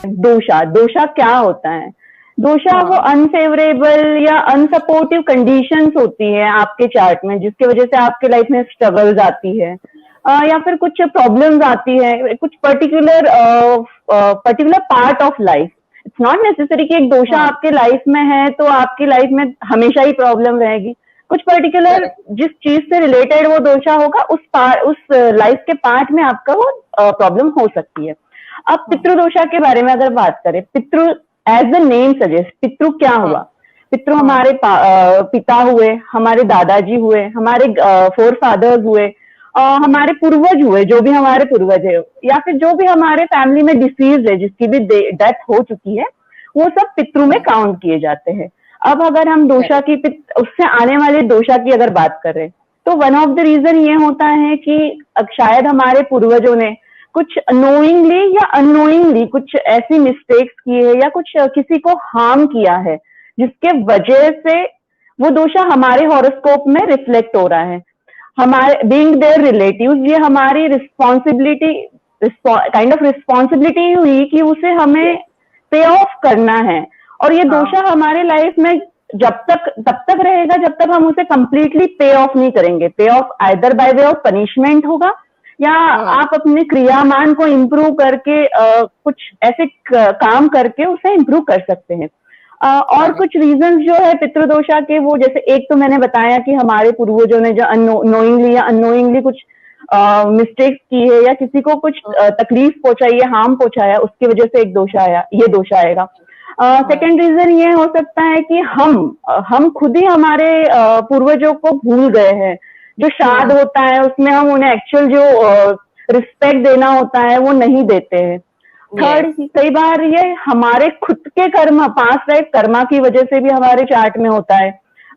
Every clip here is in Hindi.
दोषा, दोषा क्या होता है? दोषा वो हाँ। अनफेवरेबल या अनसपोर्टिव कंडीशंस होती है आपके चार्ट में, जिसकी वजह से आपके लाइफ में स्ट्रगल्स आती है, या फिर कुछ प्रॉब्लम्स आती है कुछ particular particular part of life. It's not necessary कि एक दोषा हाँ। आपके लाइफ में है तो आपकी लाइफ में हमेशा ही प्रॉब्लम रहेगी। कुछ पर्टिकुलर करेक्ट। जिस चीज से रिलेटेड वो दोषा होगा उस लाइफ के पार्ट में आपका वो प्रॉब्लम हो सकती है। अब हाँ। पितृदोषा के बारे में अगर बात करें, पितृ एज द नेम सजेस्ट, पितृ क्या हाँ। हुआ? पितृ हाँ। हमारे पिता हुए, हमारे दादाजी हुए, हमारे फोर फादर्स हुए, हम्म। हमारे पूर्वज हुए, जो भी हमारे पूर्वज है, या फिर जो भी हमारे फैमिली में डिसीज है, जिसकी भी डेथ हो चुकी है, वो सब पितृ में हाँ। काउंट किए जाते हैं। अब अगर हम दोषा करेक्ट। की उससे आने वाले दोषा की अगर बात करें, तो वन ऑफ द रीजन ये होता है कि शायद हमारे पूर्वजों ने कुछ नोइंगली या अननोइंगली कुछ ऐसी मिस्टेक्स की है या कुछ किसी को हार्म किया है, जिसके वजह से वो दोषा हमारे हॉरोस्कोप में रिफ्लेक्ट हो रहा है। हमारे बीइंग देयर रिलेटिव्स, ये हमारी रिस्पॉन्सिबिलिटी, काइंड ऑफ रिस्पॉन्सिबिलिटी हुई कि उसे हमें पे ऑफ करना है। और ये दोषा हाँ। हमारे लाइफ में तब तक रहेगा जब तक हम उसे कंप्लीटली पे ऑफ नहीं करेंगे। पे of either by way of punishment होगा, या हाँ। आप अपने क्रियामान को इम्प्रूव करके कुछ ऐसे काम करके उसे इम्प्रूव कर सकते हैं। और करेक्ट। कुछ रीजंस जो है पितृदोषा के, वो जैसे एक तो मैंने बताया कि हमारे पूर्वजों ने जो नोइंगली या अननोइंगली कुछ मिस्टेक्स की है या किसी को कुछ तकलीफ पहुंचाई है, हार्म पहुंचाया, उसकी वजह से एक दोषा आया, ये दोषा आएगा। हाँ। सेकेंड रीजन ये हो सकता है कि हम खुद ही हमारे पूर्वजों को भूल गए हैं। जो श्राद्ध हम्म। होता है उसमें हम उन्हें एक्चुअल जो रिस्पेक्ट देना होता है वो नहीं देते हैं। यस। थर्ड, कई बार ये हमारे खुद के कर्म, पास्ट लाइफ कर्मा की वजह से भी हमारे चार्ट में होता है।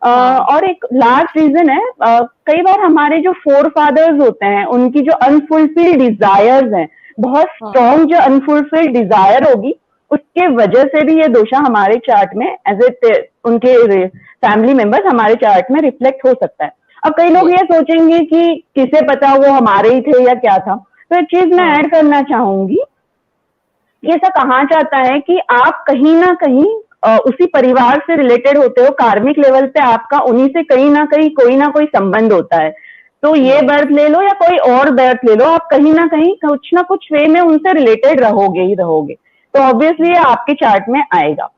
हाँ। और एक लास्ट रीजन है, कई बार हमारे जो फोर फादर्स होते हैं उनकी जो अनफुलफिल्ड डिजायर्स हैं, बहुत हाँ। स्ट्रॉन्ग जो अनफुलफिल्ड डिजायर होगी, उसके वजह से भी ये दोषा हमारे चार्ट में एज ए उनके फैमिली मेंबर्स हमारे चार्ट में रिफ्लेक्ट हो सकता है। अब कई लोग ये यस। सोचेंगे कि किसे पता वो हमारे ही थे या क्या था। तो एक चीज मैं हाँ। ऐड करना चाहूंगी, ये ऐसा कहा जाता है कि आप कहीं ना कहीं उसी परिवार से रिलेटेड होते हो, कार्मिक लेवल पे आपका उन्हीं से कहीं ना कोई संबंध होता है। तो ये यस। बर्थ ले लो या कोई और बर्थ ले लो, आप कहीं ना कुछ वे में उनसे रिलेटेड रहोगे ही रहोगे। तो ऑब्वियसली ये आपके चार्ट में आएगा।